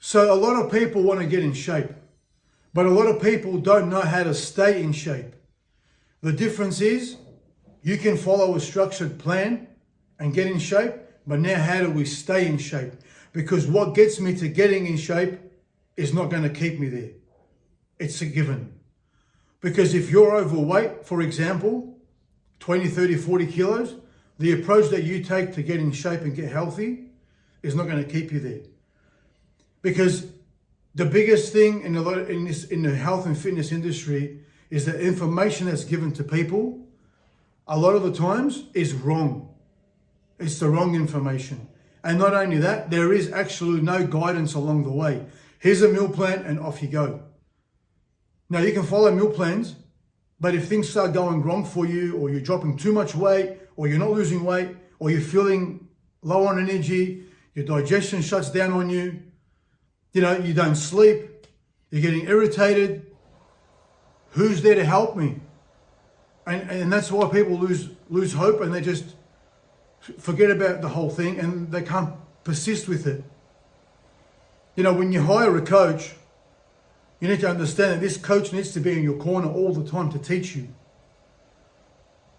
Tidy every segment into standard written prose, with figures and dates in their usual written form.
So a lot of people want to get in shape, but a lot of people don't know how to stay in shape. The difference is you can follow a structured plan and get in shape, but now how do we stay in shape? Because what gets me to getting in shape is not going to keep me there. It's a given. Because if you're overweight, for example, 20, 30, 40 kilos, the approach that you take to get in shape and get healthy is not going to keep you there. Because the biggest thing in the health and fitness industry is that information that's given to people, a lot of the times, is wrong. It's the wrong information. And not only that, there is actually no guidance along the way. Here's a meal plan and off you go. Now you can follow meal plans, but if things start going wrong for you, or you're dropping too much weight, or you're not losing weight, or you're feeling low on energy, your digestion shuts down on you, you don't sleep, you're getting irritated, who's there to help me? And that's why people lose hope, and they just forget about the whole thing, and they can't persist with it. When you hire a coach, you need to understand that this coach needs to be in your corner all the time to teach you.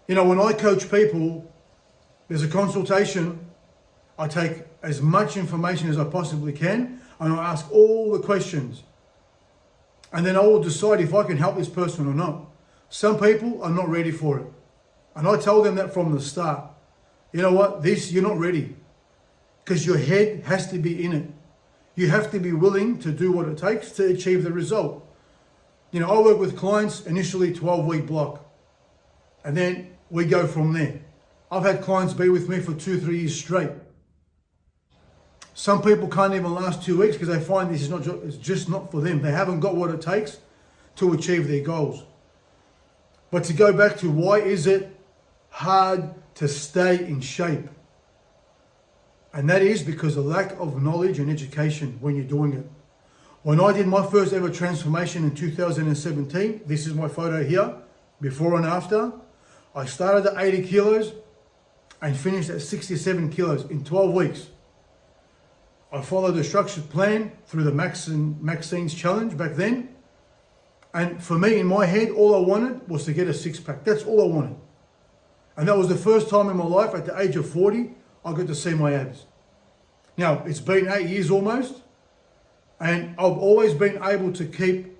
When I coach people, there's a consultation. I take as much information as I possibly can, and I ask all the questions. And then I will decide if I can help this person or not. Some people are not ready for it. And I tell them that from the start. You know what? You're not ready. Because your head has to be in it. You have to be willing to do what it takes to achieve the result. I work with clients initially 12-week block. And then we go from there. I've had clients be with me for 2-3 years straight. Some people can't even last 2 weeks because they find it's just not for them. They haven't got what it takes to achieve their goals. But to go back to why is it hard to stay in shape? And that is because of lack of knowledge and education when you're doing it. When I did my first ever transformation in 2017, this is my photo here, before and after. I started at 80 kilos and finished at 67 kilos in 12 weeks. I followed a structured plan through the Maxine's challenge back then. And for me, in my head, all I wanted was to get a six-pack. That's all I wanted. And that was the first time in my life, at the age of 40, I got to see my abs. Now, it's been 8 years almost, and I've always been able to keep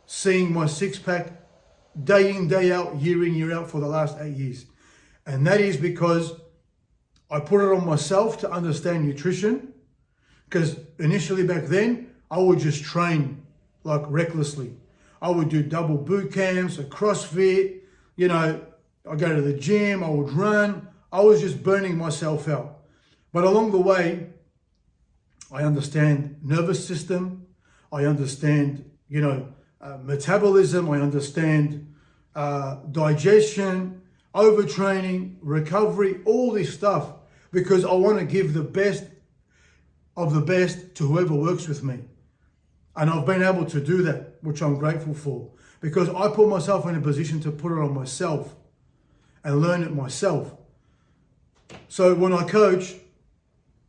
seeing my six-pack day in, day out, year in, year out for the last 8 years. And that is because I put it on myself to understand nutrition, because initially back then, I would just train like recklessly. I would do double boot camps, a CrossFit, I go to the gym, I would run. I was just burning myself out. But along the way, I understand nervous system. I understand, metabolism. I understand digestion, overtraining, recovery, all this stuff, because I want to give the best of the best to whoever works with me. And I've been able to do that, which I'm grateful for, because I put myself in a position to put it on myself and learn it myself. So when I coach,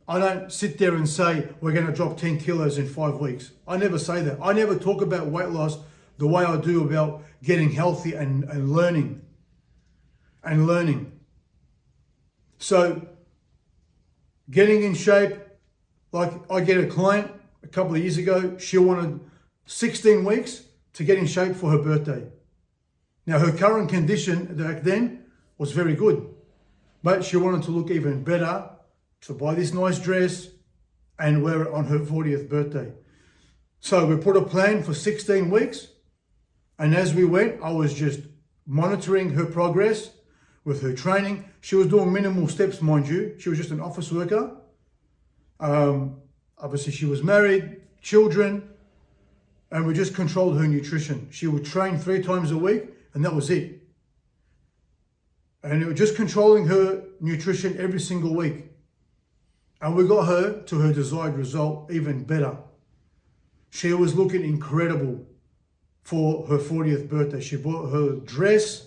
I don't sit there and say, we're going to drop 10 kilos in 5 weeks. I never say that. I never talk about weight loss the way I do about getting healthy and learning. So getting in shape, like I get a client a couple of years ago, she wanted 16 weeks to get in shape for her birthday. Now her current condition back then was very good, but she wanted to look even better, to buy this nice dress and wear it on her 40th birthday. So we put a plan for 16 weeks. And as we went, I was just monitoring her progress with her training. She was doing minimal steps, mind you. She was just an office worker. Obviously she was married, children, and we just controlled her nutrition. She would train 3 times a week, and that was it. And it was just controlling her nutrition every single week. And we got her to her desired result even better. She was looking incredible for her 40th birthday. She bought her dress.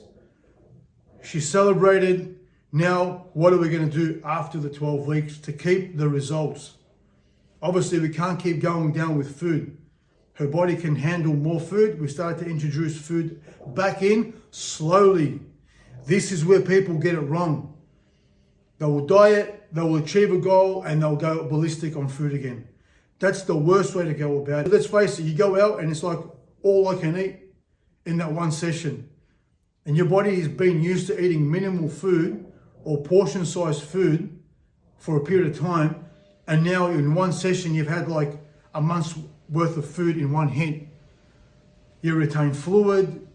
She celebrated. Now, what are we going to do after the 12 weeks to keep the results? Obviously, we can't keep going down with food. Her body can handle more food. We started to introduce food back in slowly. This is where people get it wrong. They will diet, they will achieve a goal, and they'll go ballistic on food again. That's the worst way to go about it. Let's face it, you go out and it's like all I can eat in that one session. And your body has been used to eating minimal food or portion-sized food for a period of time. And now in one session, you've had like a month's worth of food in one hit. You retain fluid,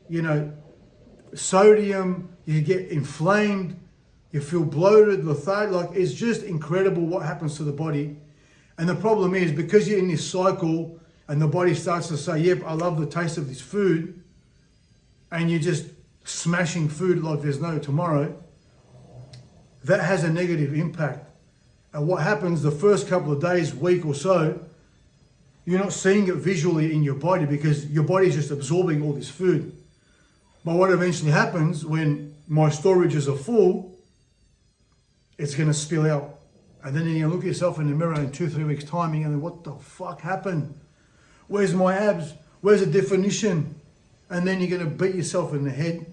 sodium, you get inflamed, you feel bloated, lethargic. Like, it's just incredible what happens to the body. And the problem is, because you're in this cycle and the body starts to say, yep, I love the taste of this food, and you're just smashing food like there's no tomorrow, that has a negative impact. And what happens the first couple of days, week or so, you're not seeing it visually in your body because your body's just absorbing all this food. But what eventually happens when my storages are full, it's going to spill out. And then you look at yourself in the mirror in 2-3 weeks' time and you're going, what the fuck happened? Where's my abs? Where's the definition? And then you're going to beat yourself in the head.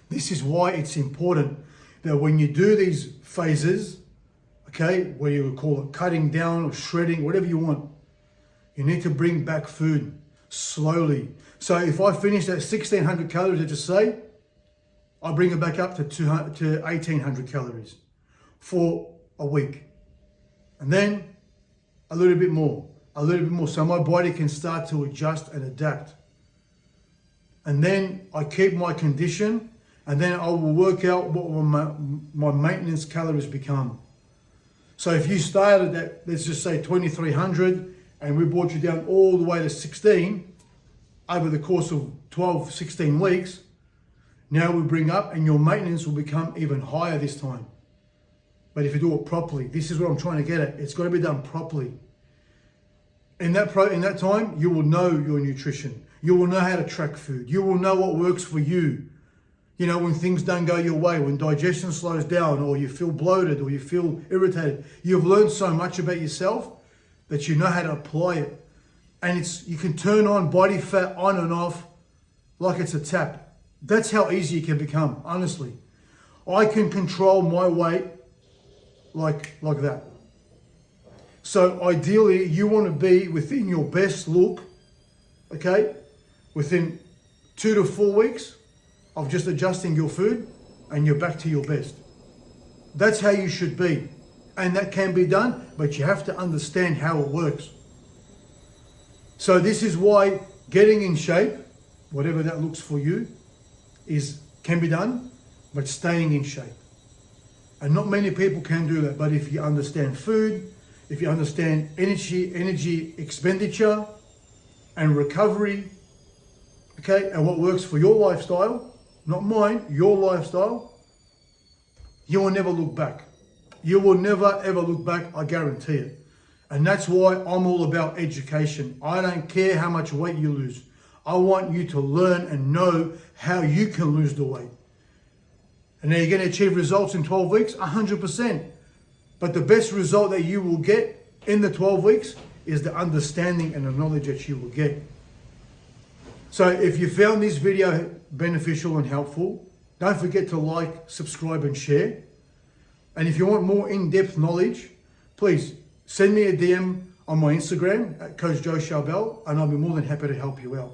This is why it's important that when you do these phases, okay, where you would call it cutting down or shredding, whatever you want, you need to bring back food slowly. So if I finish at 1,600 calories, let's just say, I bring it back up to 1,800 calories for a week. And then a little bit more, so my body can start to adjust and adapt. And then I keep my condition, and then I will work out what my maintenance calories become. So if you started at, let's just say 2,300, and we brought you down all the way to 16 over the course of 12, 16 weeks, now we bring up, and your maintenance will become even higher this time. But if you do it properly, this is what I'm trying to get at. It's got to be done properly. In that time, you will know your nutrition. You will know how to track food. You will know what works for you. When things don't go your way, when digestion slows down, or you feel bloated, or you feel irritated, you've learned so much about yourself that you know how to apply it. And you can turn on body fat on and off like it's a tap. That's how easy it can become, honestly. I can control my weight like that. So ideally, you want to be within your best look, okay, within 2 to 4 weeks of just adjusting your food, and you're back to your best. That's how you should be. And that can be done, but you have to understand how it works. So this is why getting in shape, whatever that looks for you, can be done, but staying in shape. And not many people can do that. But if you understand food, if you understand energy expenditure and recovery, okay, and what works for your lifestyle, not mine, your lifestyle, you will never look back. You will never ever look back, I guarantee it. And that's why I'm all about education. I don't care how much weight you lose. I want you to learn and know how you can lose the weight. And are you going to achieve results in 12 weeks? 100%. But the best result that you will get in the 12 weeks is the understanding and the knowledge that you will get. So if you found this video beneficial and helpful, don't forget to like, subscribe and share. And if you want more in-depth knowledge, please send me a DM on my Instagram at Coach Joe Charbel, and I'll be more than happy to help you out.